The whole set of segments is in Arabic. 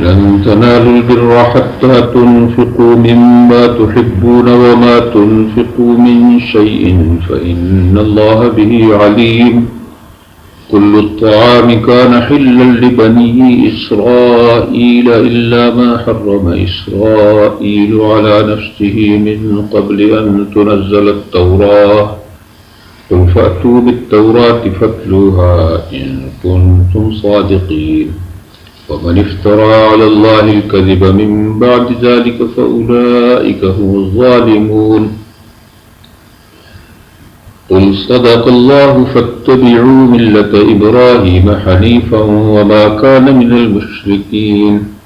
لن تنالوا البر حتى تنفقوا مما تحبون وما تنفقوا من شيء فإن الله به عليم كل الطعام كان حلا لبني إسرائيل إلا ما حرم إسرائيل على نفسه من قبل أن تنزل التوراة قل فأتوا بالتوراة فاتلوها إن كنتم صادقين ومن افترى على الله الكذب من بعد ذلك فأولئك هم الظالمون قل صدق الله فاتبعوا ملة إبراهيم حنيفا وما كان من المشركين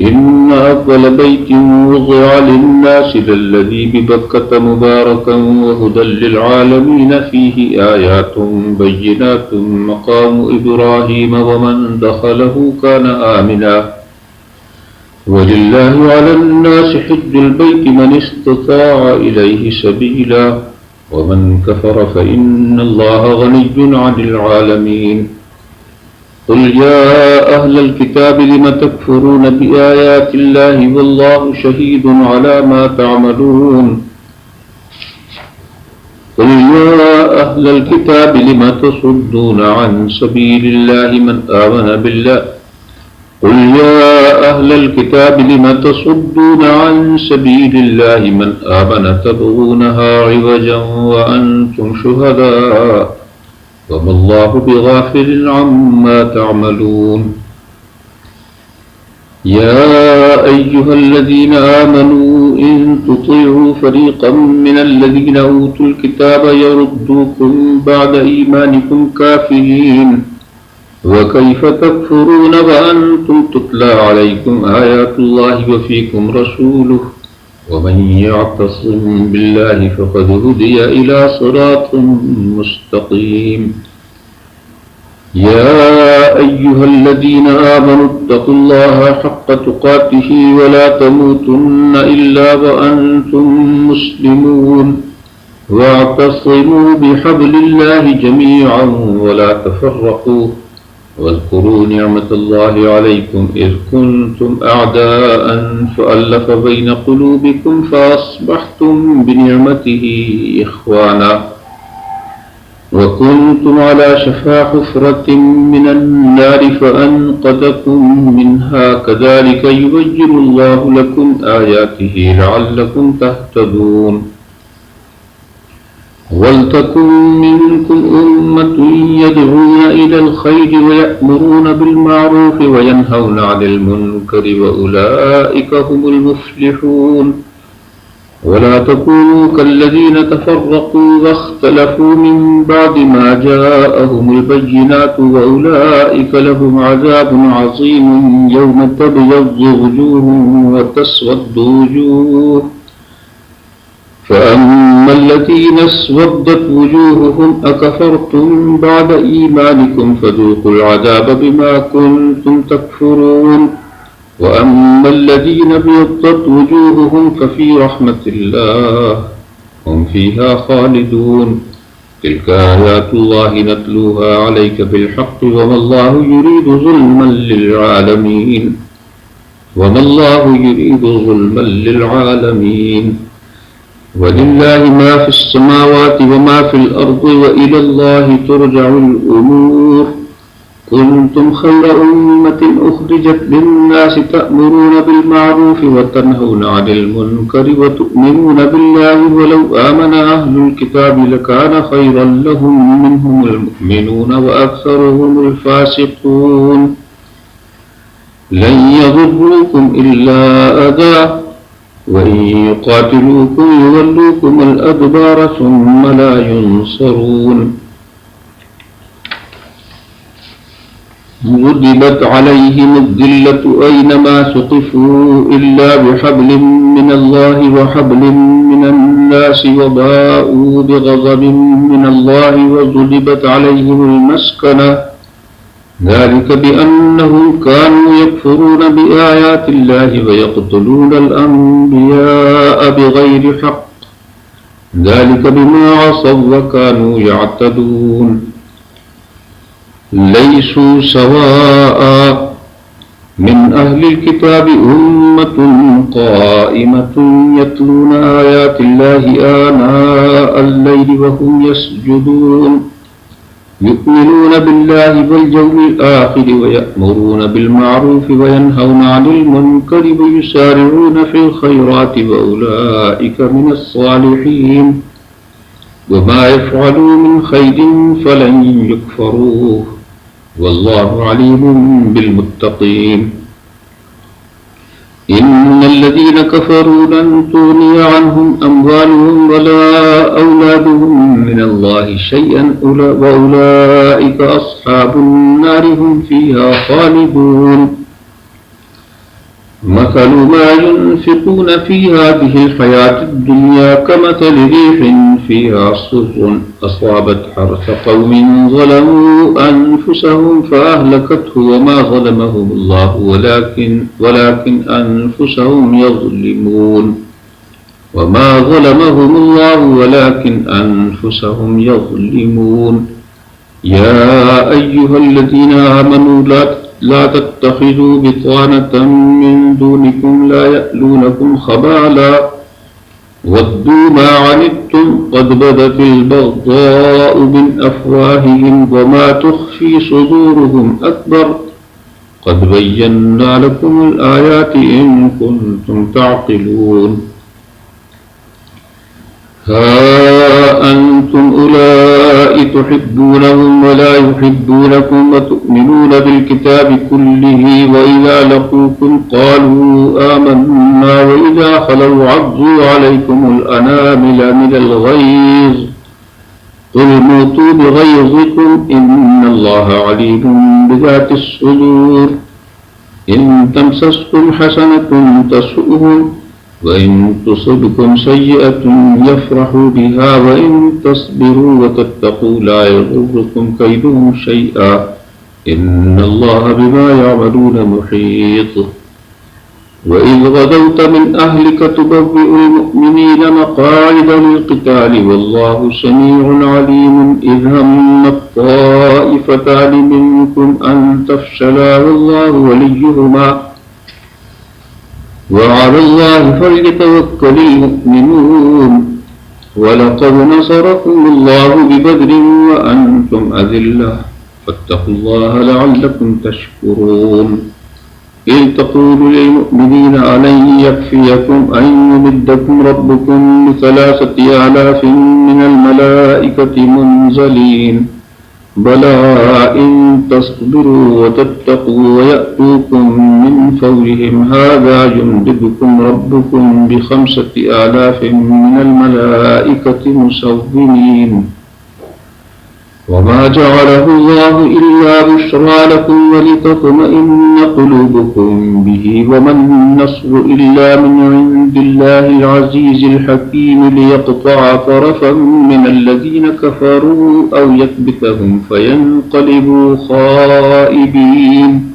إن أفضل بيت وضع للناس للذي ببكة مباركا وهدى للعالمين فيه آيات بينات مقام إبراهيم ومن دخله كان آمنا ولله على الناس حج البيت من استطاع إليه سبيلا ومن كفر فإن الله غني عن العالمين قل يا أهل الكتاب لم تكفرون بآيات الله والله شهيد على ما تعملون قل يا أهل الكتاب لم تصدون عن سبيل الله من آمن بالله قل يا أهل الكتاب لم تصدون عن سبيل الله من آمن تبغونها عوجا وأنتم شهداء وما الله بغافل عما تعملون يا أيها الذين آمنوا إن تطيعوا فريقا من الذين أوتوا الكتاب يردوكم بعد إيمانكم كافرين وكيف تكفرون وأنتم تتلى عليكم آيات الله وفيكم رسوله ومن يعتصم بالله فقد هدي إلى صراط مستقيم يا أيها الذين آمنوا اتقوا الله حق تقاته ولا تموتن إلا وأنتم مسلمون واعتصموا بحبل الله جميعا ولا تفرقوا واذكروا نعمة الله عليكم إذ كنتم أعداء فألف بين قلوبكم فأصبحتم بنعمته إخوانا وكنتم على شفا حفرة من النار فأنقذكم منها كذلك يبين الله لكم آياته لعلكم تهتدون ولتكن منكم أمة يدعون إلى الخير ويأمرون بالمعروف وينهون عن المنكر وأولئك هم المفلحون ولا تكونوا كالذين تفرقوا واختلفوا من بعد ما جاءهم البينات وأولئك لهم عذاب عظيم يوم تبيض وجوه وتسود وجوه فأما الذين اسودت وجوههم أكفرتم بعد إيمانكم فذوقوا العذاب بما كنتم تكفرون وأما الذين ابيضت وجوههم ففي رحمة الله هم فيها خالدون تلك آيات الله نتلوها عليك بالحق وما الله يريد ظلما للعالمين ولله ما في السماوات وما في الأرض وإلى الله ترجع الأمور كنتم خير أمة أخرجت للناس تأمرون بالمعروف وتنهون عن المنكر وتؤمنون بالله ولو آمن أهل الكتاب لكان خيرا لهم منهم المؤمنون وأكثرهم الفاسقون لن يضروكم إلا أذى وإن يقاتلوكم يولوكم الأدبار ثم لا ينصرون غضبت عليهم الذلة أينما ثقفوا إلا بحبل من الله وحبل من الناس وباءوا بغضب من الله وغضبت عليهم المسكنة ذلك بأنهم كانوا يكفرون بآيات الله ويقتلون الأنبياء بغير حق ذلك بما عصوا وكانوا يعتدون ليسوا سواء من أهل الكتاب أمة قائمة يتلون آيات الله آناء الليل وهم يسجدون يؤمنون بالله واليوم الآخر ويأمرون بالمعروف وينهون عن المنكر ويسارعون في الخيرات وأولئك من الصالحين وما يفعلوا من خير فلن يكفروه والله عليم بالمتقين إن الذين كفروا لن تغني عنهم أموالهم ولا أولادهم من الله شيئا وأولئك أصحاب النار هم فيها خالدون مثل ما ينفقون في هذه الحياة الدنيا كمثل ريح فيها صر أصابت حرث قوم ظلموا أنفسهم فأهلكته وما ظلمهم الله ولكن أنفسهم يظلمون وما ظلمهم الله ولكن أنفسهم يظلمون يا أيها الذين آمنوا لا تتخذوا بطانة من دونكم لا يألونكم خبالا ودوا ما عنتم قد بدت البغضاء من أفواههم وما تخفي صدورهم أكبر قد بينا لكم الآيات إن كنتم تعقلون ها أنتم أولئك تحبونهم ولا يحبونكم وتؤمنون بالكتاب كله وإذا لقوكم قالوا آمنا وإذا خلوا عضوا عليكم الأنامل من الغيظ قل موتوا بغيظكم إن الله عليم بذات الصدور إن تمسسكم حسنة تسؤهم وإن تصبكم سيئة يفرحوا بها وإن تصبروا وتتقوا لا يضركم كيدهم شيئا إن الله بما يعملون محيط وإذ غدوت من أهلك تبوئ المؤمنين مقاعد للقتال والله سميع عليم إذ هم الطائفتان منكم أن تفشلا والله وليهما وعلى الله فليتوكل المؤمنون ولقد نصركم الله ببدر وأنتم أذلة فاتقوا الله لعلكم تشكرون إذ تقول للمؤمنين ألن يكفيكم أن يمدكم ربكم ب3,000 من الملائكة منزلين بلى إن تصبروا وتتقوا ويأتوكم من فورهم هذا يمددكم ربكم ب5,000 من الملائكة مسومين وما جعله الله إلا بشرى لكم ولتطمئن قلوبكم به وما النصر إلا من عند الله العزيز الحكيم ليقطع طرفا من الذين كفروا أو يكبتهم فينقلبوا خائبين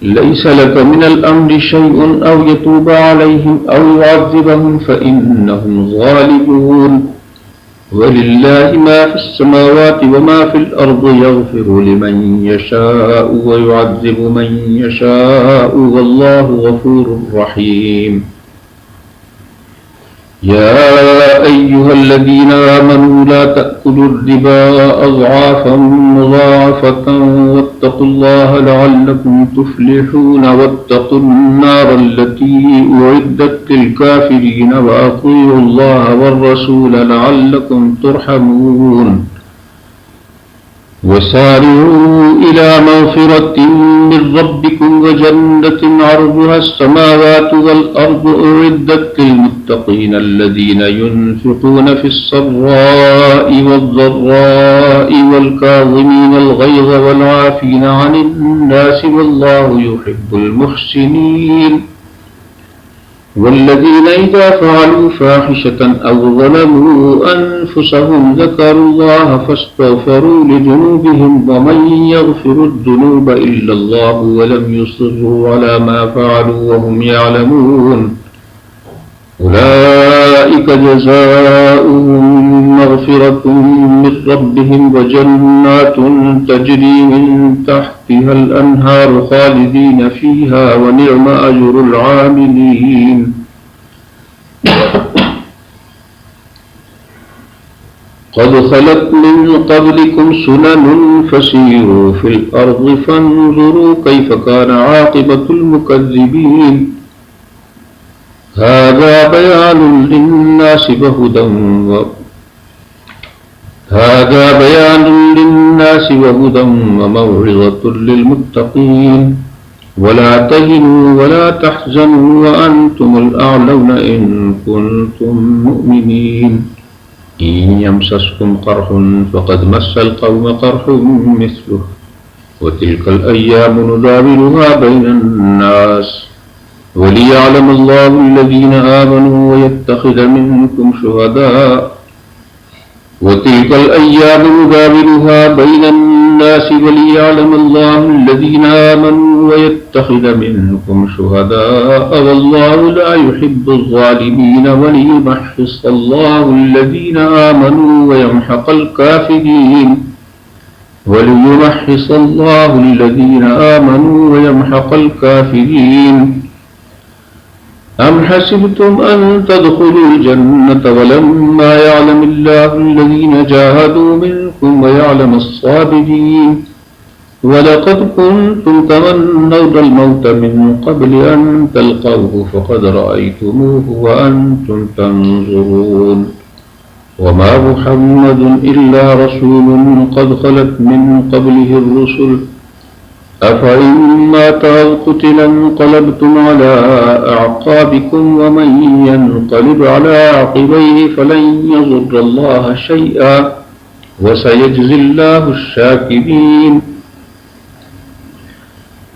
ليس لك من الأمر شيء أو يتوب عليهم أو يعذبهم فإنهم ظالمون ولله ما في السماوات وما في الأرض يغفر لمن يشاء ويعذب من يشاء والله غفور رحيم يا أيها الذين آمنوا لا تأكلوا الربا أضعافا مضاعفة واتقوا الله لعلكم تفلحون واتقوا النار التي أعدت للكافرين وأطيعوا الله والرسول لعلكم ترحمون وسارعوا إلى مغفرة من ربكم وجنة عرضها السماوات والأرض أعدت للمتقين الذين ينفقون في السراء والضراء والكاظمين الغيظ والعافين عن الناس والله يحب المحسنين والذين إذا فعلوا فاحشة أو ظلموا أنفسهم ذكروا الله فاستغفروا لذنوبهم ومن يغفر الذنوب إلا الله ولم يصروا على ما فعلوا وهم يعلمون أولئك أولئك جزاؤهم مغفرة من ربهم وجنات تجري من تحتها الأنهار خالدين فيها ونعم أجر العاملين. قد خلت من قبلكم سنن فسيروا في الأرض فانظروا كيف كان عاقبة المكذبين. هذا بيان للناس وهدى وموعظة للمتقين. ولا تهنوا ولا تحزنوا وأنتم الأعلون إن كنتم مؤمنين. إن يمسسكم قرح فقد مس القوم قرح مثله وتلك الأيام نداولها بين الناس وليعلم الله الذين آمنوا ويتخذ منكم شهداء. وتلك الأيام نداولها بين الناس وليعلم الله الذين آمنوا ويتخذ منكم شهداء والله لا يحب الظالمين وليمحص الله الذين آمنوا ويمحق الكافرين. أم حسبتم أن تدخلوا الجنة ولما يعلم الله الذين جاهدوا منكم ويعلم الصابرين. ولقد كنتم تمنون الموت من قبل أن تلقوه فقد رأيتموه وأنتم تنظرون. وما محمد إلا رسول قد خلت من قبله الرسل أفإن مات أو قتل انقلبتم على أعقابكم ومن ينقلب على عقبيه فلن يضر الله شيئا وسيجزي الله الشاكرين.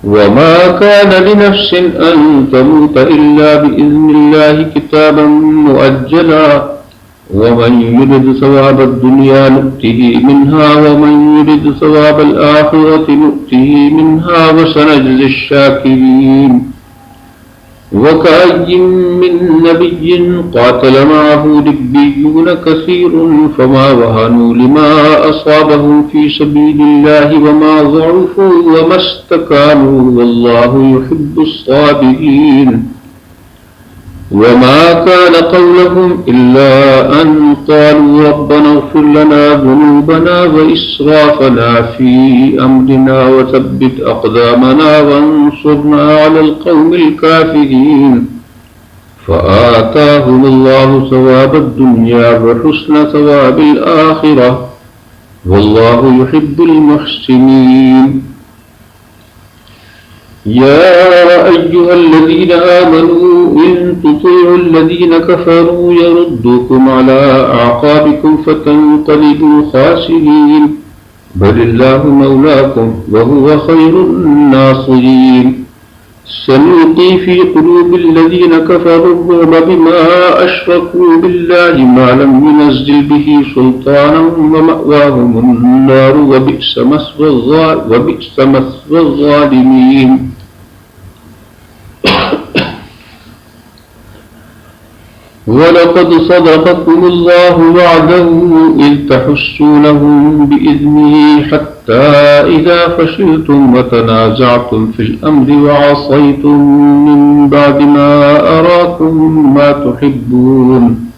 وما كان لنفس أن تموت إلا بإذن الله كتابا مؤجلا ومن يرد ثواب الدنيا نؤته منها ومن يرد ثواب الآخرة نؤته منها وسنجزي الشاكرين. وكأي من نبي قاتل معه ربيون كثير فما وهنوا لما أصابهم في سبيل الله وما ضعفوا وما استكانوا والله يحب الصابرين. وما كان قولهم إلا أن قالوا ربنا اغفر لنا ذنوبنا وإسرافنا في أمرنا وثبت أقدامنا وانصرنا على القوم الكافرين. فآتاهم الله ثواب الدنيا وحسن ثواب الآخرة والله يحب المحسنين. يا أيها الذين آمنوا إن تطيعوا الذين كفروا يردوكم على أعقابكم فتنقلبوا خاسرين. بل الله مولاكم وهو خير الناصرين. سنلقي في قلوب الذين كفروا الرعب بما أشركوا بالله ما لم ينزل به سلطانا ومأواهم النار وبئس مثوى الظالمين. ولقد صدقكم الله وعده إذ تحسونهم بإذنه حتى إذا فشلتم وتنازعتم في الأمر وعصيتم من بعد ما أراكم ما تحبون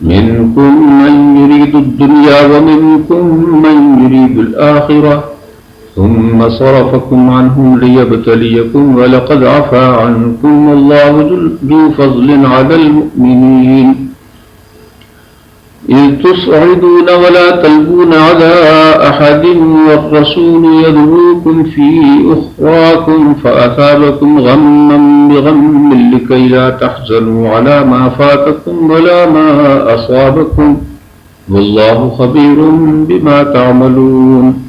منكم من يريد الدنيا ومنكم من يريد الآخرة ثم صرفكم عنهم ليبتليكم ولقد عفا عنكم والله ذو فضل على المؤمنين. إذ تصعدون ولا تلوون على أحد والرسول يدعوكم في أخراكم فأثابكم غما بغم لكي لا تحزنوا على ما فاتكم ولا ما أصابكم والله خبير بما تعملون.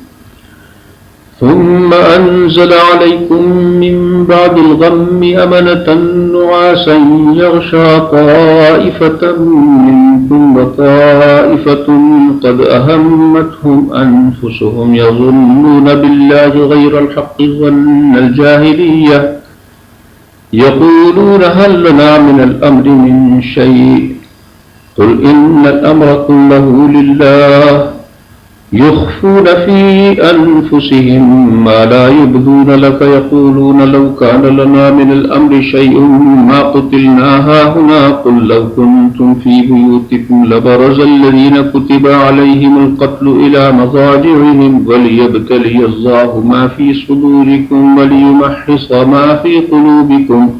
ثم أنزل عليكم من بعد الغم أمنة نعاسا يغشى طائفة منكم وطائفة قد أهمتهم أنفسهم يظنون بالله غير الحق ظن الجاهلية يقولون هل لنا من الأمر من شيء قل إن الأمر كله لله يخفون في أنفسهم ما لا يبدون لك يقولون لو كان لنا من الأمر شيء ما قتلنا هاهنا قل لو كنتم في بيوتكم لبرز الذين كتب عليهم القتل إلى مضاجعهم وليبتلي الله ما في صدوركم وليمحص ما في قلوبكم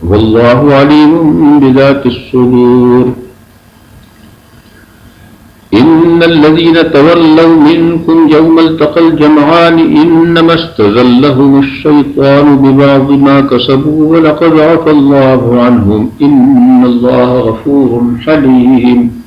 والله عليم بذات الصدور إن الذين تولوا منكم يوم التقى الجمعان إنما استزلهم الشيطان ببعض ما كسبوا ولقد عفى الله عنهم إن الله غفور حليم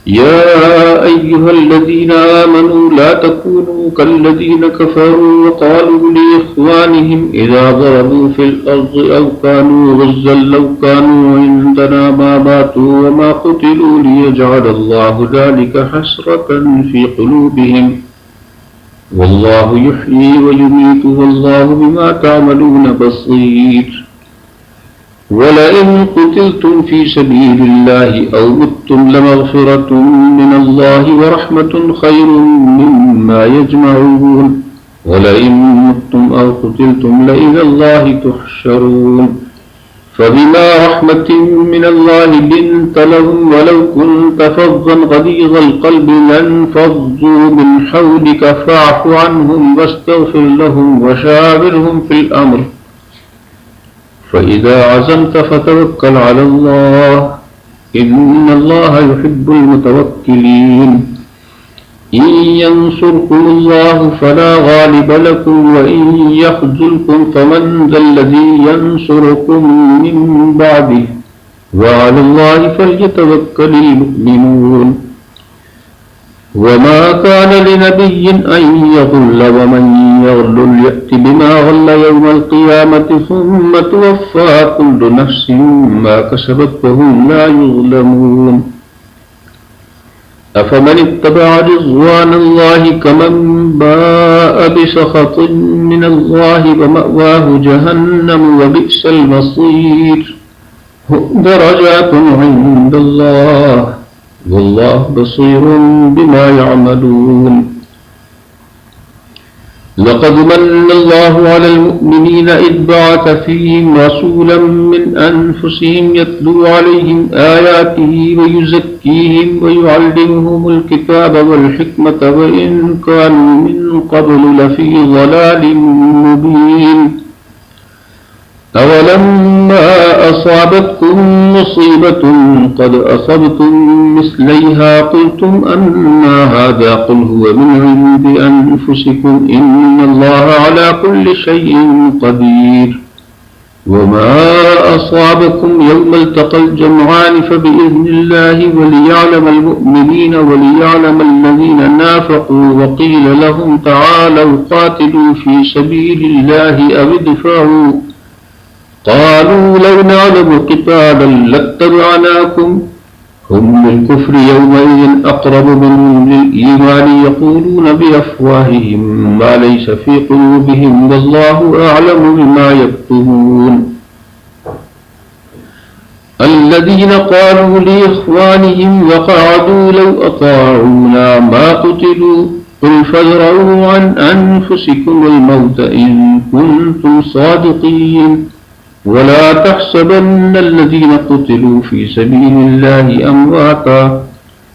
يا أيها الذين آمنوا لا تكونوا كالذين كفروا وقالوا لإخوانهم إذا ضربوا في الأرض أو كانوا غزا لو كانوا عندنا ما ماتوا وما قتلوا ليجعل الله ذلك حسرة في قلوبهم والله يحيي ويميت والله بما تعملون بصير ولئن قتلتم في سبيل الله أو متم لمغفرة من الله ورحمة خير مما يجمعون ولئن متم أو قتلتم لإلى الله تحشرون فبما رحمة من الله لنت لهم ولو كنت فظا غليظ القلب لانفضوا من حولك فاعف عنهم واستغفر لهم وشاورهم في الأمر فإذا عزمت فتوكل على الله إن الله يحب المتوكلين إن ينصركم الله فلا غالب لكم وإن يخذلكم فمن ذا الذي ينصركم من بعده وعلى الله فليتوكل المؤمنون وما كان لنبي أن يغل ومن يغل يأت بما غل يوم القيامة ثم توفى كل نفس ما كسبت وهم لا يظلمون أفمن اتبع رضوان الله كمن باء بسخط من الله ومأواه جهنم وبئس المصير درجات عند الله والله بصير بما يعملون لقد من الله على المؤمنين إذ بعث فيهم رسولا من أنفسهم يتلو عليهم آياته ويزكيهم ويعلمهم الكتاب والحكمة وإن كانوا من قبل لفي ضلال مبين أولما أصابتكم مصيبة قد أصبتم مثليها قلتم أنى هذا قل هو من عند أنفسكم إن الله على كل شيء قدير وما أصابكم يوم التقى الجمعان فبإذن الله وليعلم المؤمنين وليعلم الذين نافقوا وقيل لهم تعالوا قاتلوا في سبيل الله أو ادفعوا قالوا لو نعلم قتالا لاتبعناكم هم للكفر يومئذ أقرب منهم للإيمان يقولون بأفواههم ما ليس في قلوبهم والله أعلم بما يكتمون الذين قالوا لإخوانهم وقعدوا لو أطاعونا ما قتلوا قل فادرءوا عن أنفسكم الموت إن كنتم صادقين ولا تحسبن الذين قتلوا في سبيل الله أمواتا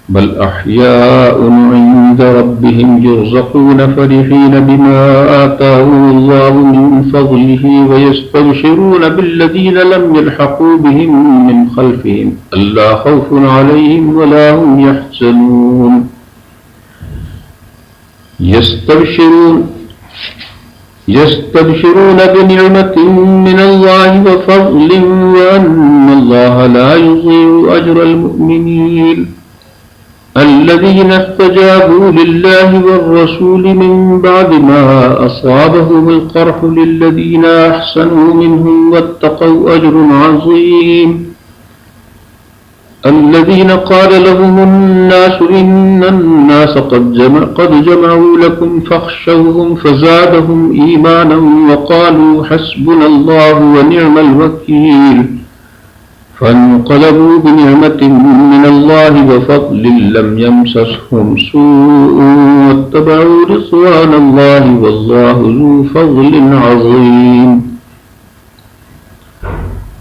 بل أحياء عند ربهم يرزقون فرحين بما آتاهم الله من فضله ويستبشرون بالذين لم يلحقوا بهم من خلفهم ألا خوف عليهم ولا هم يحزنون يستبشرون بنعمة من الله وفضل وأن الله لا يضيع أجر المؤمنين الذين استجابوا لله والرسول من بعد ما أصابهم القرح للذين أحسنوا منهم واتقوا أجر عظيم الذين قال لهم الناس إن الناس قد جمعوا لكم فاخشوهم فزادهم إيمانا وقالوا حسبنا الله ونعم الوكيل فانقلبوا بنعمة من الله وفضل لم يمسسهم سوء واتبعوا رضوان الله والله ذو فضل عظيم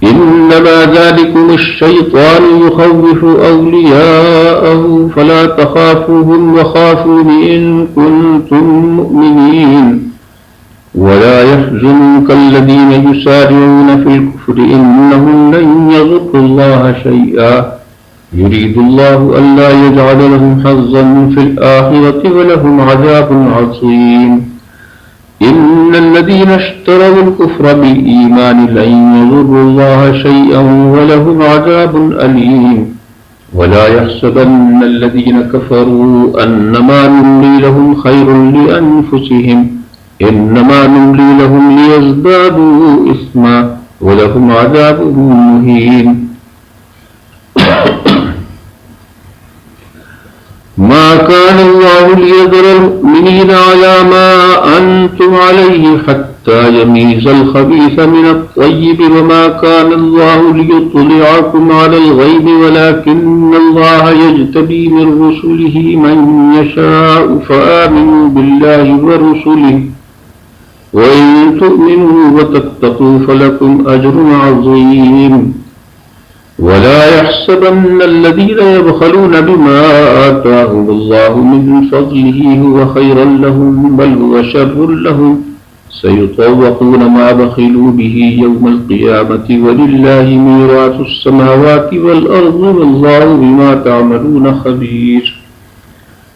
إنما ذلكم الشيطان يخوف أولياءه فلا تخافوهم وخافون إن كنتم مؤمنين ولا يحزنك الذين يسارعون في الكفر إنهم لن يضروا الله شيئا يريد الله ألا يجعل لهم حظا في الآخرة ولهم عذاب عظيم إن الذين اشتروا الكفر بالإيمان لن يضروا الله شيئا ولهم عذاب أليم ولا يحسبن الذين كفروا أنما نملي لهم خير لأنفسهم إنما نملي لهم ليزدادوا إثما ولهم عذاب مهين ما كان الله ليذر المؤمنين على ما أنتم عليه حتى يميز الخبيث من الطيب وما كان الله ليطلعكم على الغيب ولكن الله يجتبي من رسله من يشاء فآمنوا بالله ورسله وإن تؤمنوا وتتقوا فلكم أجر عظيم ولا يحسبن الذين يبخلون بما آتاهم الله من فضله هو خيرا لهم بل هو شر لهم سيطوقون ما بخلوا به يوم القيامة ولله ميراث السماوات والأرض والله بما تعملون خبير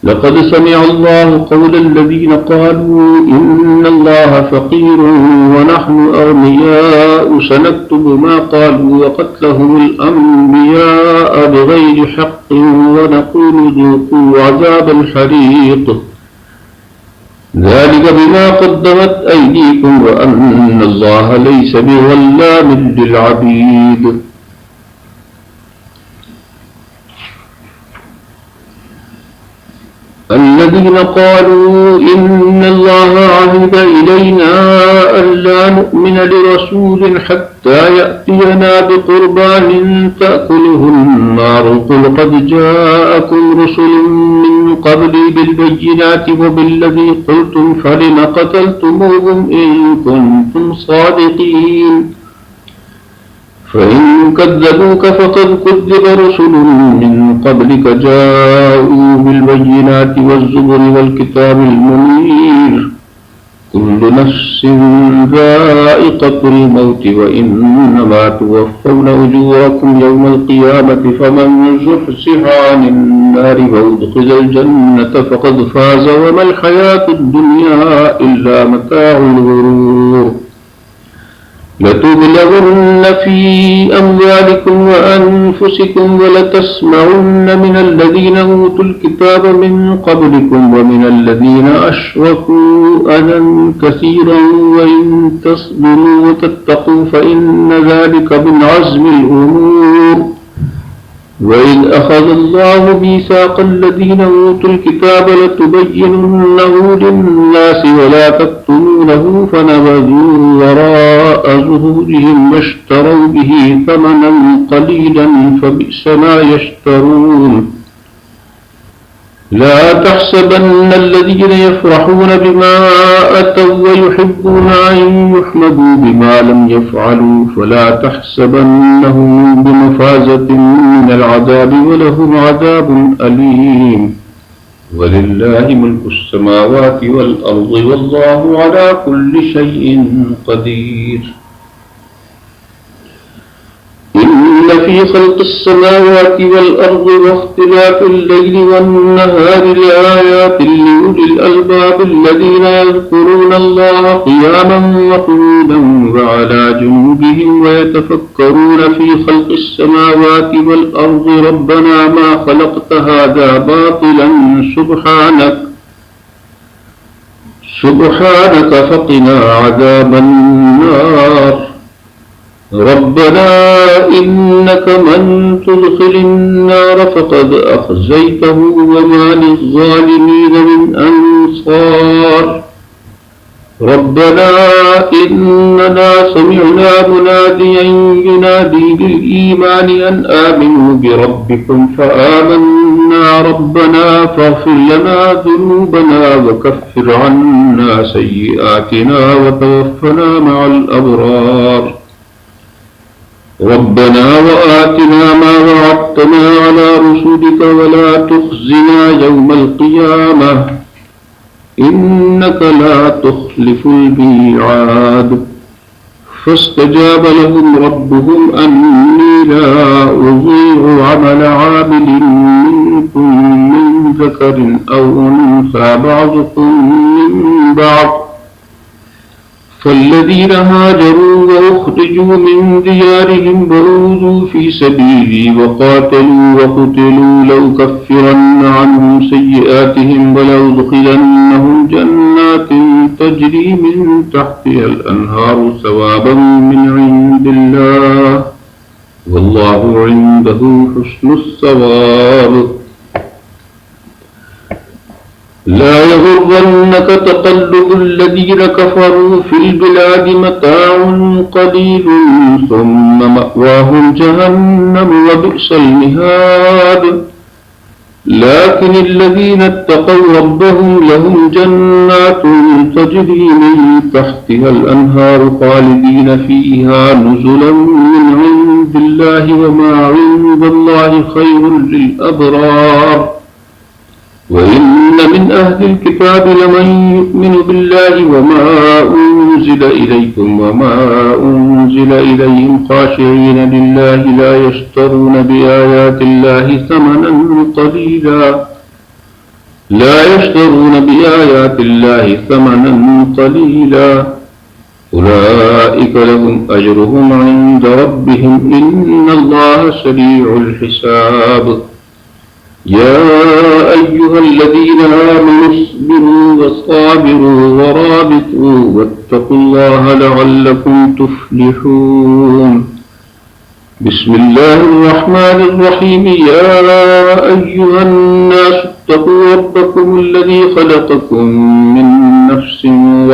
لقد سمع الله قول الذين قالوا إن الله فقير ونحن أغنياء سنكتب ما قالوا وقتلهم الأنبياء بغير حق ونقول ذوقوا عذاب الحريق ذلك بما قدمت أيديكم وأن الله ليس بظلام للعبيد الذين قالوا إن الله عهد إلينا ألا نؤمن لرسول حتى يأتينا بقربان تأكله النار قل قد جاءكم رسل من قبلي بالبينات وبالذي قلتم فلم قتلتموهم إن كنتم صادقين فإن كذبوك فقد كذب رسل من قبلك جاءوا بالبينات والزبر والكتاب المنير كل نفس ذائقة الموت وإنما توفون أجوركم يوم القيامة فمن زحزح عن النار وأدخل الجنة فقد فاز وما الحياة الدنيا إلا متاع الغرور لتبلغن في أموالكم وأنفسكم ولتسمعن من الذين أوتوا الكتاب من قبلكم ومن الذين أشركوا أذى كثيرا وإن تصبروا وتتقوا فإن ذلك من عزم الأمور وإذ أخذ الله ميثاق الذين أوتوا الكتاب لتبيننه للناس ولا تكتمونه فنبذوه وراء ظهورهم واشتروا به ثمنا قليلا فبئس ما يشترون لا تحسبن الذين يفرحون بما أتوا ويحبون أن يحمدوا بما لم يفعلوا فلا تحسبنهم بمفازة من العذاب ولهم عذاب أليم ولله ملك السماوات والأرض والله على كل شيء قدير إن في خلق السماوات والأرض واختلاف الليل والنهار لآيات لأولي الألباب الذين يذكرون الله قياما وقعودا وعلى جنوبهم ويتفكرون في خلق السماوات والأرض ربنا ما خلقت هذا باطلا سبحانك فقنا عذاب النار ربنا إنك من تدخل النار فقد أخزيته وما للظالمين من أنصار ربنا إننا سمعنا مناديا ينادي للإيمان أن آمنوا بربكم فآمنا ربنا فاغفر لنا ذنوبنا وكفر عنا سيئاتنا وتوفنا مع الأبرار ربنا وآتنا ما وعدتنا على رسلك ولا تخزنا يوم القيامة إنك لا تخلف الميعاد فاستجاب لهم ربهم أني لا أضيع عمل عامل منكم من ذكر أو أنثى بعضكم من بعض فالذين هاجروا وأخرجوا من ديارهم وأوذوا في سبيلي وقاتلوا وقتلوا لأكفرن عنهم سيئاتهم ولأدخلنهم جنات تجري من تحتها الأنهار ثوابا من عند الله والله عنده حسن الثواب لا يغرنك تقلب الذين كفروا في البلاد متاع قليل ثم مأواهم جهنم وبئس المهاد لكن الذين اتقوا ربهم لهم جنات تجري من تحتها الأنهار خالدين فيها نزلا من عند الله وما عند الله خير للأبرار وإن من أهل الكتاب لمن يؤمن بالله وما أنزل إليكم وما أنزل إليهم خاشعين لله لا يشترون بآيات الله ثمنا قليلا أولئك لهم أجرهم عند ربهم إن الله سريع الحساب يا أيها الذين آمنوا اصبروا وصابروا ورابطوا واتقوا الله لعلكم تفلحون بسم الله الرحمن الرحيم يا أيها الناس اتقوا ربكم الذي خلقكم من نفس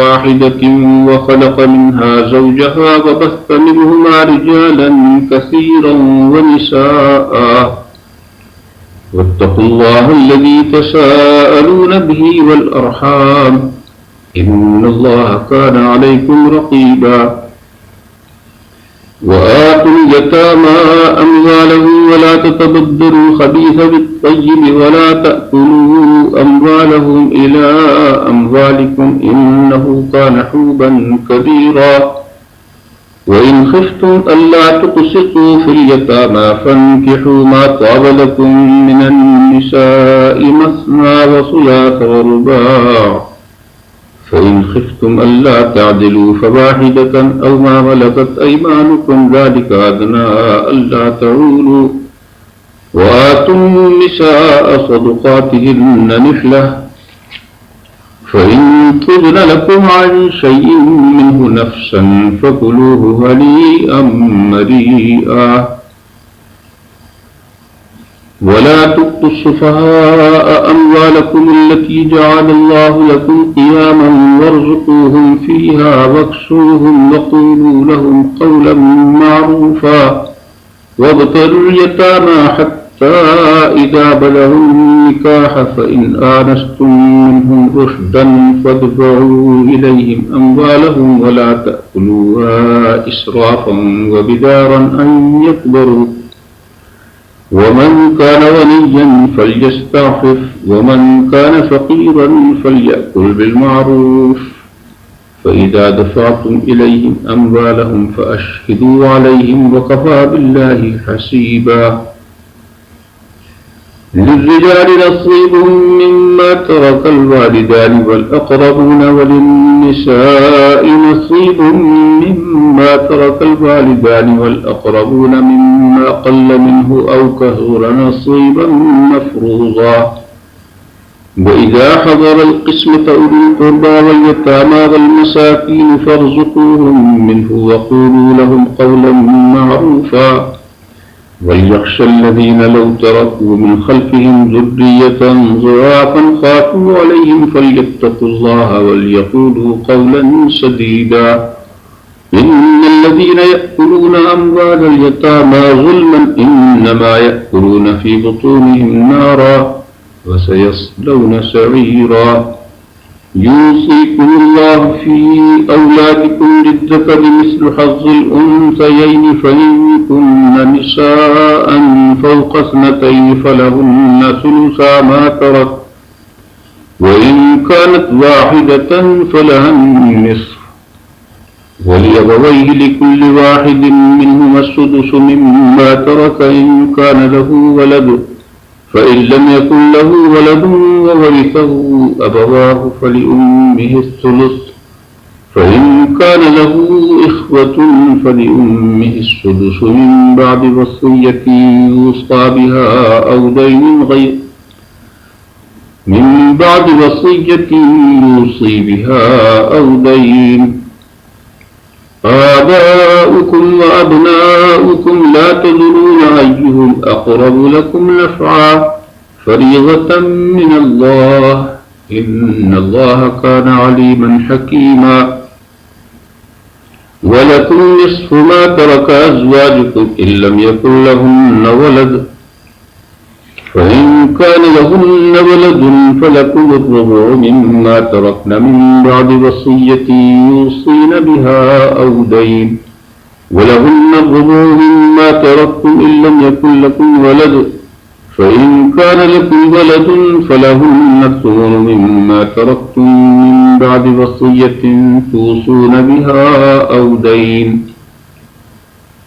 واحدة وخلق منها زوجها وبث منهما رجالا كثيرا ونساء واتقوا الله الذي تساءلون به والأرحام إن الله كان عليكم رقيبا وآتوا اليتامى أموالهم ولا تتبدلوا الخبيث بالطيب ولا تأكلوا أموالهم إلى أموالكم إنه كان حوبا كبيرا وإن خفتم ألا تقسطوا في اليتامى فانكحوا ما طاب لكم من النساء مثنى وثلاث ورباع فإن خفتم ألا تعدلوا فواحدة أو ما ملكت أيمانكم ذلك أدنى ألا تعولوا وآتوا النساء صدقاتهن نحلة فإن طبن لكم عن شيء منه نفسا فكلوه هنيئا مريئا ولا تؤتوا السفهاء أموالكم التي جعل الله لكم قياما وارزقوهم فيها واكسوهم وقولوا لهم قولا معروفا وابتلوا اليتامى حتى إذا بلغوا النكاح فإن آنستم منهم رشدا فادفعوا إليهم أموالهم ولا تأكلوها إسرافا وبدارا أن يكبروا ومن كان غنيا فليستعفف ومن كان فقيرا فليأكل بالمعروف فإذا دفعتم إليهم أموالهم فأشهدوا عليهم وكفى بالله حسيبا للرجال نصيب مما ترك الوالدان والأقربون وللنساء نصيب مما ترك الوالدان والأقربون مما قل منه أو كثر نصيبا مفروضا وإذا حضر القسمة أولي القربى واليتامى والمساكين فارزقوهم منه وقولوا لهم قولا معروفا وليخشى الذين لو تركوا من خلفهم ذرية ضعافا خافوا عليهم فليتقوا الله وليقولوا قولا سديدا إن الذين يأكلون أموال اليتامى ظلما إنما يأكلون في بطونهم نارا وسيصلون سعيرا يوصيكم الله في أولادكم للذكر مثل حظ الأنثيين فإن كن نساء فوق اثنتين فلهن ثلثا ما ترك وإن كانت واحدة فلها النصف ولأبويه لكل واحد منهما السدس مما ترك إن كان له ولد فإن لم يكن له ولد وورثه أبواه فلأمه الثلث فإن كان له إخوة فلأمه السدس من بعد وصية يوصى بها أو دين غير من بعد وصية يوصي بها أو دين آباؤكم وأبناؤكم لا تدرون أيهم أقرب لكم نفعا فريضة من الله إن الله كان عليما حكيما ولكم نصف ما ترك أزواجكم إن لم يكن لهن ولد فإن كان لهن ولد فلكم الربع مما تركن من بعد وصية يوصين بها أو دين ولهن الربع مما تركتم إن لم يكن لكم ولد فإن كان لكم ولد فلهن الثمن مما تركتم من بعد وصية توصون بها أو دين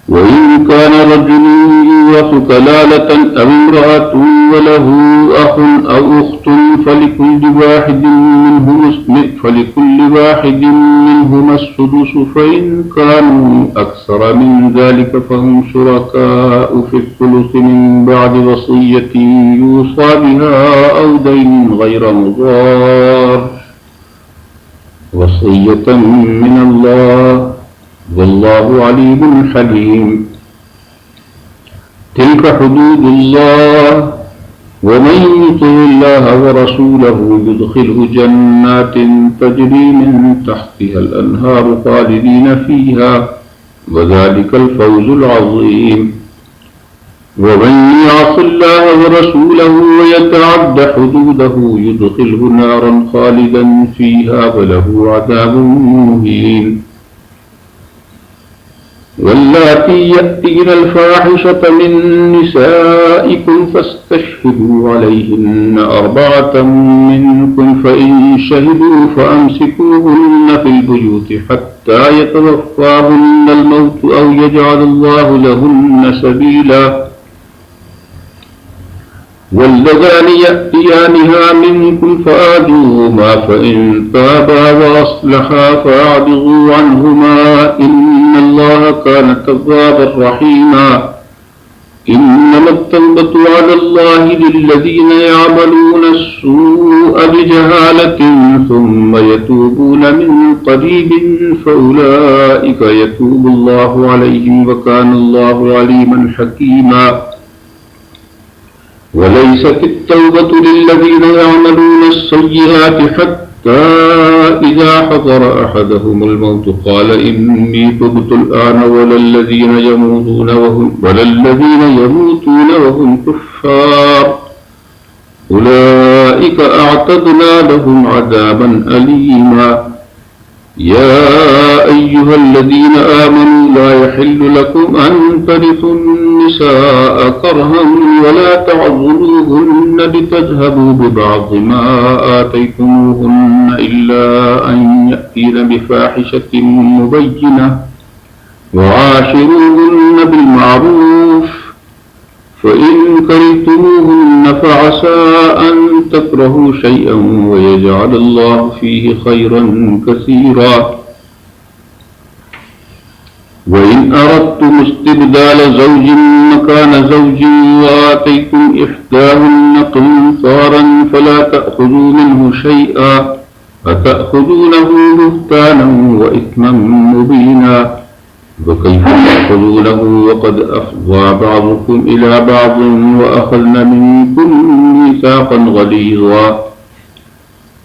وإن كان رجل يورث كلالة أو امرأة وله أخ أو أخت فلكل واحد منهما السدس فإن كانوا أكثر من ذلك فهم شركاء في الثلث من بعد وصية يوصى بها أو دين غير مضار وصية من الله والله عليم حليم تلك حدود الله ومن يطع الله ورسوله يدخله جنات تجري من تحتها الأنهار خالدين فيها وذلك الفوز العظيم ومن يعص الله ورسوله ويتعد حدوده يدخله نارا خالدا فيها وله عذاب مهين واللاتي يأتين الفاحشة من نسائكم فاستشهدوا عليهن 4 منكم فإن شهدوا فأمسكوهن في البيوت حتى يتوفاهن الموت أو يجعل الله لهن سبيلا واللذان يأتيانها منكم فآذوهما فإن تابا وأصلحا فأعرضوا عنهما إن الله كان توابا رحيما إنما التوبة على الله للذين يعملون السوء بجهالة ثم يتوبون من قريب فأولئك يتوب الله عليهم وكان الله عليما حكيما وليست التوبة للذين يعملون السيئات حتى إذا حضر أحدهم الموت قال إني تبت الآن ولا الذين يموتون وهم كفار أولئك أعتدنا لهم عذابا أليما يا أيها الذين آمنوا لا يحل لكم أن ترثوا النساء كرها ولا تعضلوهن لتذهبوا ببعض ما آتيتموهن إلا أن يأتين بفاحشة مبينة وعاشروهن بالمعروف فإن كرهتموهن فعسى أن تكرهوا شيئا ويجعل الله فيه خيرا كثيرا وإن أردتم استبدال زوج مكان زوج وآتيتم إحداهن قنطارا فلا تأخذوا منه شيئا أتأخذونه بهتانا وإثما مبينا فكيف تأخذونه وقد أفضى بعضكم إلى بعض وأخذن منكم ميثاقا غليظا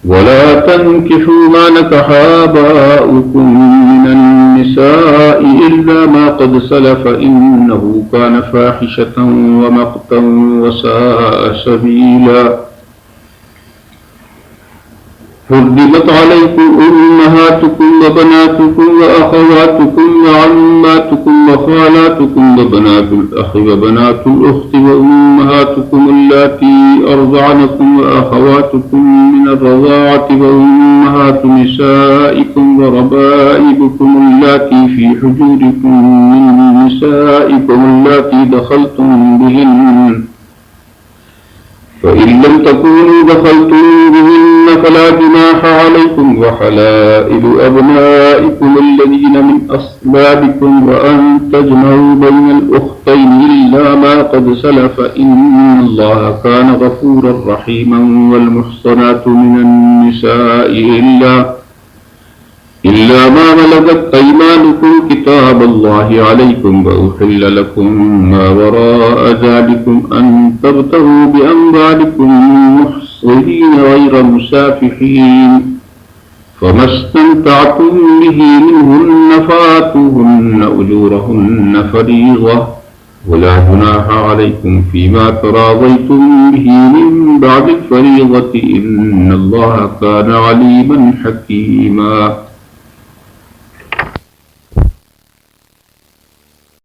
ولا تنكحوا ما نكح آباؤكم من النساء إلا ما قد سلف إنه كان فاحشة ومقتا وساء سبيلا حرمت عليكم أمهاتكم وبناتكم وأخواتكم وعماتكم وخالاتكم وبنات الأخ وبنات الأخت وأمهاتكم اللاتي أرضعنكم وأخواتكم من الرضاعة وأمهات نسائكم وربائبكم اللاتي في حجوركم من نسائكم اللاتي دخلتم بهن فإن لم تكونوا دخلتم بهن فلا جناح عليكم وحلائل أبنائكم الذين من أصلابكم وأن تجمعوا بين الأختين إلا ما قد سلف إن الله كان غفورا رحيما والمحصنات من النساء إلا ما ملكت أيمانكم كتاب الله عليكم وأحل لكم ما وراء ذلكم أن تبتغوا بأموالكم محصنين غير مسافحين فما استمتعتم به منهن فآتوهن أجورهن فريضة ولا جناح عليكم فيما تراضيتم به من بعد الفريضة إن الله كان عليما حكيما